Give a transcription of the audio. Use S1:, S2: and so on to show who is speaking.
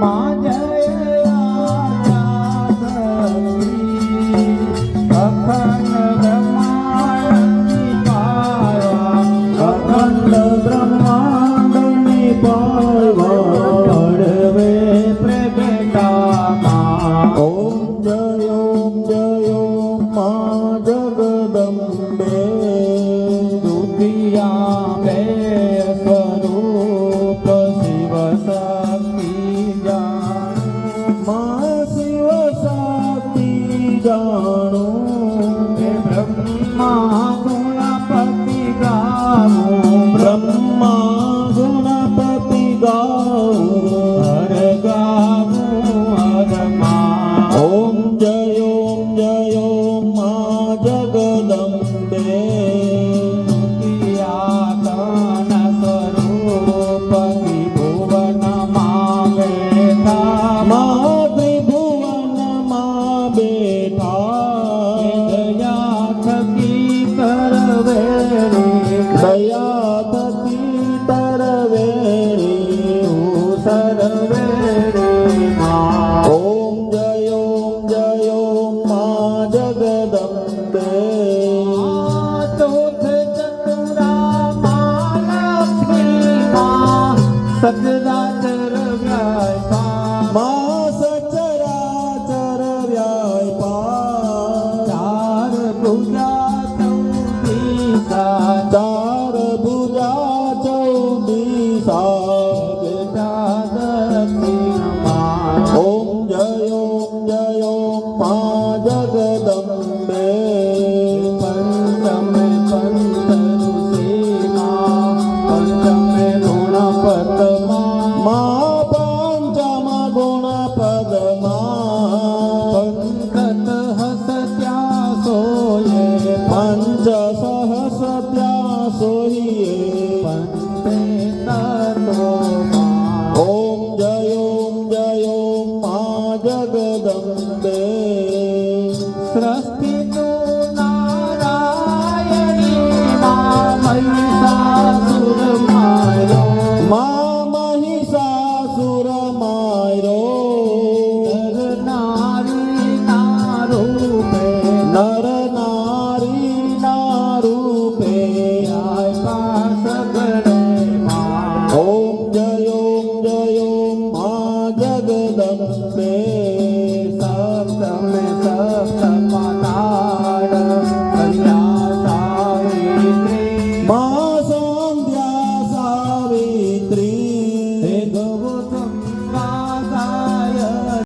S1: માં જય અખંડ બ્રહ્માંડની પાળવા અખંડ બ્રહ્માંડની પાળવા અડવે પ્રગટામાં
S2: ઓમ જય માં જગદંબે
S1: દુધિયા બે સ્વરૂપ શિવ શક્તિ જાણું
S2: માં શિવ શક્તિ જાણું
S1: બ્રહ્મા ગુણપતિ ગાવું
S2: બ્રહ્મા ગુણપતિ ગાવું
S1: હર ગાવું હરમાં
S2: ઓમ જય માં જગદંબે
S1: યાતન સ્વરૂપ ત્રિભુવનમાં બેઠા
S2: મા ત્રિભુવનમાં બેઠા
S1: દયા થકી કરવે
S2: દયા થકી તરવેરી
S1: સર્વે માં
S2: ઓમ જય માં જગદંબે
S1: ચોથ ચતુરામાં લક્ષ્મીમાં સચરાચર વ્યાપા
S2: માં સચરાચર વ્યાપા
S1: ચાર ભુજા ચૌદીસા
S2: ચાર ભુજા ચૌદીસા
S1: બેટા દક્ષિણમાં
S2: ઓમ જય માં જગદંબે
S1: પંચમે પંચ ઋષિમાં પંચમે ગુણપતમાં
S2: મા પંચમ ગુણ પદમાં
S1: પંકત હસત્યા સોયે
S2: પંચ સહસ ત્યાં સોહીએ
S1: પંચે તત્વમાં
S2: ઓમ જય માં જગદંબે
S1: સૃષ્ટિનું નારાયણીમાં મહિષાસુર માર્યો
S2: મા મહિષાસુર માર્યો
S1: નર નારીના રૂપે
S2: નર નારીના રૂપે
S1: આપ્યા સગળેમાં
S2: ઓમ જય માં જગદંબે